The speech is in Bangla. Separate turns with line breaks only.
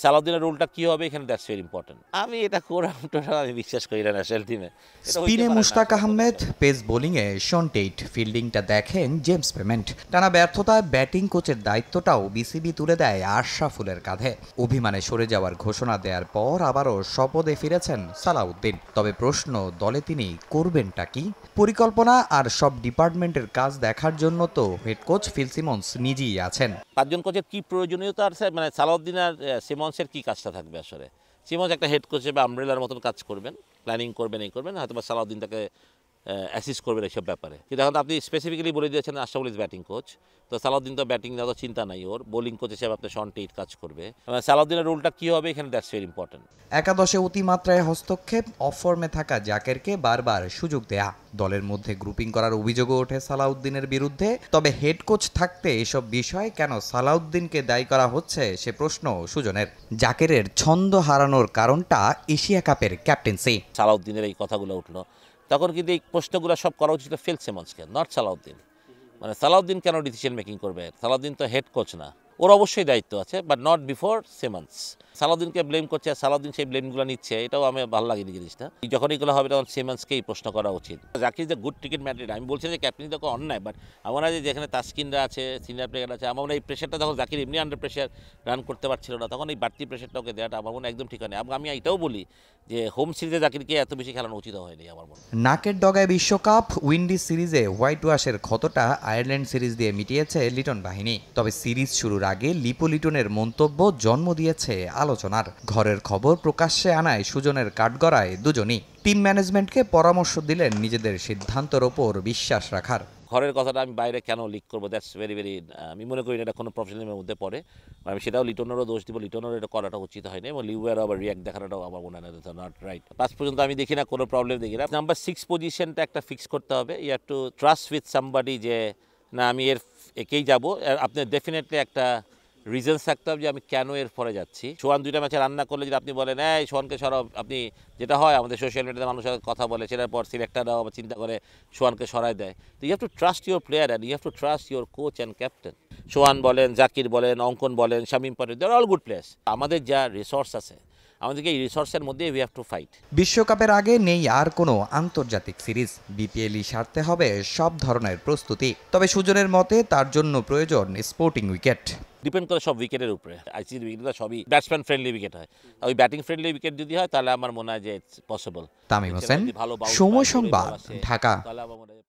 সালাউদ্দিনের রোলটা কি হবে এখানে, দ্যাটস ভেরি ইম্পর্টেন্ট। আমি এটা টোটাল আমি বিশ্বাস করি না ন্যাশনাল টিমে।
স্পিনে মুশতাক আহমেদ, পেস বোলিংয়ে শন টেইট, ফিল্ডিংটা দেখেন জেমস পেমেন্ট। টানা ব্যর্থতায় ব্যাটিং কোচের দায়িত্বটাও বিসিবি তুলে দেয় আশরাফুলের কাঁধে। অভিমানে সরে যাওয়ার ঘোষণা দেওয়ার পর আবারও শপথে ফিরেছেন সালাউদ্দিন। তবে প্রশ্ন, দলে তিনি করবেনটা কি? পরিকল্পনা আর সব ডিপার্টমেন্টের কাজ দেখার জন্য তো হেড কোচ ফিল সিমন্স নিজেই আছেন।
পাঁচজন কোচের কি প্রয়োজনীয়তা আছে, মানে সালাউদ্দিন আর সিমন্সের কি কাজটা থাকবে আসলে? সিমন্স একটা হেড কোচ হিসেবে আমব্রেলার মতন কাজ করবেন, প্ল্যানিং করবেন, এই করবেন, হয়তো বা সালাউদ্দিন তাকে অ্যাসিস্ট করবেন এইসব ব্যাপারে। কিন্তু এখন আপনি স্পেসিফিক্যালি বলে দিয়েছেন আশরাফুল ইজ ব্যাটিং কোচ, তো সালাউদ্দিন তো ব্যাটিং নেওয়ার চিন্তা নাই ওর। বোলিং কোচ হিসেবে আপনার শন টেইট কাজ করবে। সালাউদ্দিনের রোলটা কী হবে এখানে, দ্যাটস ভেরি ইম্পর্টেন্ট।
একাদশে অতিমাত্রায় হস্তক্ষেপ, অফ ফর্মে থাকা জাকেরকে বারবার সুযোগ দেয়া, দলের মধ্যে গ্রুপিং করার অভিযোগও ওঠে সালাউদ্দিনের বিরুদ্ধে। তবে হেড কোচ থাকতে এসব বিষয় কেন সালাউদ্দিনকে দায়ী করা হচ্ছে সে প্রশ্ন সুজনের। জাকেরের ছন্দ হারানোর কারণটা এশিয়া কাপের ক্যাপ্টেন্সি।
সালাউদ্দিনের এই কথাগুলো উঠলো, তখন কিন্তু এই প্রশ্নগুলো সব করা উচিত ফিল সিমন্সকে, নট সালাউদ্দিন। মানে সালাউদ্দিন কেন ডিসিশন মেকিং করবে? সালাউদ্দিন তো হেড কোচ না, ওর অবশ্যই দায়িত্ব আছে, বাট নট বিফোর সিমন্স। সালাউদ্দিনকে ব্লেম করছে, সালাউদ্দিন সেই ব্লেমগুলো নিচ্ছে, এটাও আমি ভালো লাগেনি জিনিসটা। যখন এগুলো হবে তখন সিমন্সকেই প্রশ্ন করা উচিত। জাকির যে গুড ক্রিকেট ম্যাটেরিয়াল, আমি বলছি যে ক্যাপ্টেন তো অন্যায়, বাট আমার যে যেখানে তাসকিনরা আছে, সিনিয়র প্লেয়ার আছে, আমার মনে হয় এই প্রেশারটা যখন জাকির এমনি আন্ডার প্রেশার রান করতে পারছিল না, তখন এই বাড়তি প্রেশারটা ওকে দেওয়াটা আমার মনে একদম ঠিক হয় না। এবং আমি এটাও বলি যে হোম সিরিজে জাকিরকে এত বেশি খেলানো উচিত হয়নি আমার মনে।
নাকের ডগায় বিশ্বকাপ, উইন্ডিজ সিরিজে হোয়াইট ওয়াশের ক্ষতটা আয়ারল্যান্ড সিরিজ দিয়ে মিটিয়েছে লিটন বাহিনী। তবে সিরিজ শুরুর আগে লিপো লিটনের মন্তব্য জন্ম দিয়েছে আলোচনার। ঘরের খবর প্রকাশ্যে আনায় সুজনের কাঠগড়ায় দুজনই। টিম ম্যানেজমেন্টকে পরামর্শ দিলেন নিজেদের সিদ্ধান্তের ওপর বিশ্বাস রাখার।
ঘরের কথাটা আমি বাইরে কেন লিক করবো, দ্যাটস ভেরি ভেরি, আমি মনে করি এটা কোনো প্রফেশনালের মধ্যে পড়ে। আমি সেটাও লিটনেরও দোষ দিব, লিটনেরও এটা করাটা উচিত হয়নি, এবং লিউয়ের আবার রিয়াক্ট দেখাটাও আমার মনে হয় নট রাইট। পাঁচ পর্যন্ত আমি দেখি না, কোনো প্রবলেম দেখি না। নাম্বার 6 পজিশনটা একটা ফিক্স করতে হবে। You have to trust with somebody, যে না আমি একেই যাবো। আপনার ডেফিনেটলি একটা রিজনস থাকতে হবে যে আমি কেন এর পরে যাচ্ছি। সোহান 2টা ম্যাচে রান্না করলে যদি আপনি বলেন এই সোহানকে সরাও, আপনি যেটা হয় আমাদের সোশ্যাল মিডিয়াতে মানুষের কথা বলে, সেটার পর সিলেক্টাররাও আবার চিন্তা করে সোহানকে সরাই দেয়। তো you have to trust your player and you have to trust your coach and captain. Sohan বলেন, জাকির বলেন, অঙ্কন বলেন, Shamim Patwari, they are all good players. আমাদের যা রিসোর্স আছে, আমাদেরকে এই রিসোর্সের মধ্যে উই হ্যাভ টু ফাইট।
বিশ্বকাপের আগে নেই আর কোনো আন্তর্জাতিক সিরিজ। বিপিএলই সারতে হবে সব ধরনের প্রস্তুতি। তবে সুজনের মতে তার জন্য প্রয়োজন স্পোর্টিং উইকেট।
ডিপেন্ড করে সব উইকেটের উপরে। আইসিসির উইকেট সবই ব্যাটসম্যান ফ্রেন্ডলি উইকেট হয়, ওই ব্যাটিং ফ্রেন্ডলি উইকেট যদি হয় তাহলে আমার মনে হয় যে ইটস পসিবল।
তামিম হোসেন, সময় সংবাদ, ঢাকা।
তাহলে আমার মনে হয়